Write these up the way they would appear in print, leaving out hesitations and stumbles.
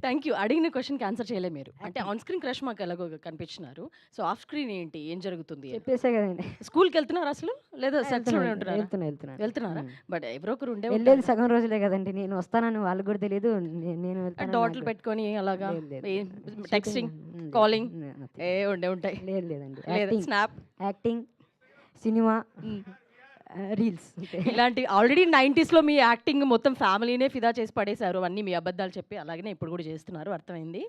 Thank you. అడిగిన క్వెషన్‌కి answer చేయలేదు మీరు. అంటే ఆన్ స్క్రీన్ క్రష్ మాకు ఎలాగో కనిపించినారు. సో ఆఫ్ స్క్రీన్ ఏంటి? ఏం జరుగుతుంది అని. చెప్పేసా కదండి. స్కూల్‌కెళ్తున్నారా అసలు? లేదా సెట్స్‌లోనే ఉంటున్నారా? వెళ్తున్నాను. వెళ్తున్నారా? బట్ ఎవరో ఒకరు ఉండే వెళ్ళేది ఉంటారు. సగం రోజులే కదండి. నేను వస్తానని వాళ్ళకి కూడా తెలీదు. నేను వెళ్తానని డాట్లు నాకు పెట్టుకొని అలాగా లేదు, లేదు. ఏం షూటింగ్ టెక్స్టింగ్, లేదు. Calling nothing. ఉండే ఉంటాయి. లేదండి. లేదా స్నాప్. యాక్టింగ్, సినిమా, రీల్స్ అంతే. ఇలాంటి ఆల్రెడీ 90స్‌లో మీ యాక్టింగ్ మొత్తం ఫ్యామిలీనే ఫిదా చేసి పడేశారు. అన్నీ మీ అబద్ధాలు చెప్పి అలాగనే ఇప్పుడు కూడా చేస్తున్నారు. అర్థమైంది.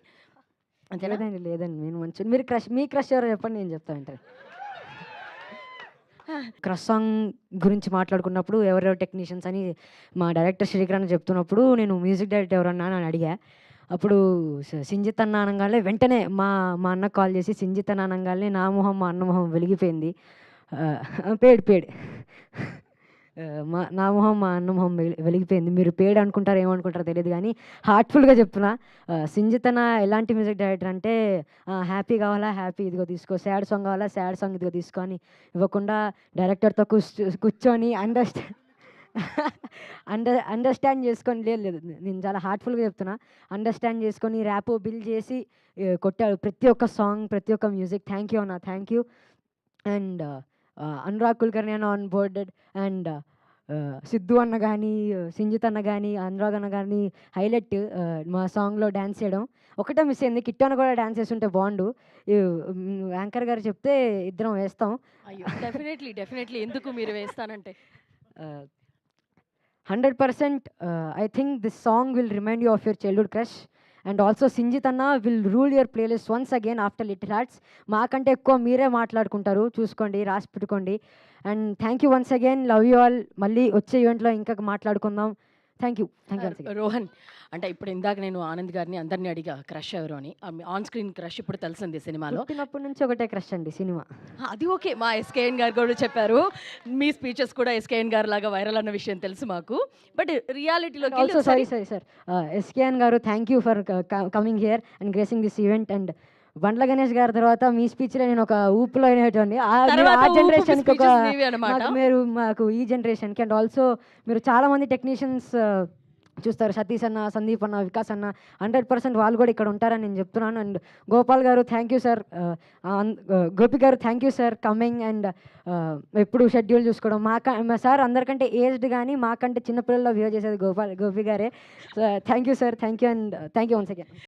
అంతేనా? లేదండి. నేను మంచి మీరు మీ క్రష్ ఎవరో చెప్పండి నేను చెప్తా వెంటనే. క్రష్ సాంగ్ గురించి మాట్లాడుకున్నప్పుడు ఎవరెవరు టెక్నీషియన్స్ అని మా డైరెక్టర్ శ్రీకరణ్ చెప్తున్నప్పుడు నేను మ్యూజిక్ డైరెక్టర్ ఎవరన్నా అని అడిగా. అప్పుడు సింజిత్ అన్న అనంగానే వెంటనే మా మా అన్నకు కాల్ చేసి సింజిత్ అన్న అనంగానే నా మొహం మా అన్న మొహం వెలిగిపోయింది. పేడ్ నా మొహం మా అన్న మొహం వెలిగిపోయింది. మీరు పేడ్ అనుకుంటారో ఏమనుకుంటారో తెలియదు కానీ హార్ట్ఫుల్గా చెప్తున్నా. సింజిత్ అన్న ఎలాంటి మ్యూజిక్ డైరెక్టర్ అంటే హ్యాపీ కావాలా హ్యాపీ ఇదిగో తీసుకో, సాడ్ సాంగ్ కావాలా సాడ్ సాంగ్ ఇదిగో తీసుకో అని ఇవ్వకుండా డైరెక్టర్తో కూర్చొని అండర్స్టాండ్ చేసుకొని లేదు నేను చాలా హార్ట్ఫుల్గా చెప్తున్నా. అండర్స్టాండ్ చేసుకొని ర్యాపో బిల్డ్ చేసి కొట్టాడు ప్రతి ఒక్క సాంగ్ ప్రతి ఒక్క మ్యూజిక్. థ్యాంక్ యూ అన్న, thank you. And Anurag Kulkarni అన్న ఆన్ బోర్డెడ్ అండ్ సిద్ధు అన్న కానీ సింజిత్ అన్న కానీ అనురాగ్ అన్న కానీ హైలైట్ మా సాంగ్లో డ్యాన్స్ చేయడం ఒకటే మిస్ అయింది. కిట్టు అన్న కూడా డ్యాన్స్ చేస్తుంటే బాగుండు. యాంకర్ గారు చెప్తే ఇద్దరం వేస్తాం. అయ్యో డెఫినెట్లీ ఎందుకు మీరు వేస్తానంటే 100% I think this song will remind you of your childhood crush. And also Sinjit Anna will rule your playlist once again after Little Hearts. మాకంటే ఎక్కువ మీరే మాట్లాడుకుంటారు, చూసుకోండి, రాసి పెట్టుకోండి. And thank you once again, love you all. మళ్ళీ వచ్చే ఈవెంట్లో ఇంకా మాట్లాడుకుందాం. Thank you Rohan. అంటే ఇప్పుడు ఇందాక నేను ఆనంద్ గారిని అందరినీ అడిగా క్రష్ ఎవరు అని. ఆన్ స్క్రీన్ క్రష్ ఇప్పుడు తెలిసింది సినిమాలో. పుట్టినప్పటి నుంచి ఒకటే క్రష్ అండి సినిమా. అది ఓకే. మా ఎస్కేఎన్ గారు కూడా చెప్పారు. మీ స్పీచెస్ కూడా ఎస్కేఎన్ గారు లాగా వైరల్ అన్న విషయం తెలుసు మాకు. బట్ రియాలిటీలోకి ఆల్సో సారీ సార్ ఎస్కేఎన్ గారు thank you for coming here and gracing this event. And Bandla Ganesh గారి తర్వాత మీ స్పీచ్లో నేను ఒక ఊపులో అయినటువంటి ఆ జనరేషన్కి ఒక మీరు మాకు ఈ జనరేషన్కి. అండ్ ఆల్సో మీరు చాలామంది టెక్నీషియన్స్ చూస్తారు, సతీష్ అన్న, సందీప్ అన్న, వికాస్ అన్న, 100% వాళ్ళు కూడా ఇక్కడ ఉంటారని నేను చెప్తున్నాను. అండ్ గోపాల్ గారు థ్యాంక్ యూ సార్, గోపి గారు thank you sir coming. And ఎప్పుడు షెడ్యూల్ చూసుకోవడం మా సార్ అందరికంటే ఏజ్డ్ కానీ మాకంటే చిన్నపిల్లల్లో బిహేవ్ చేసేది గోపి గారే. Thank you sir, thank you and thank you once again.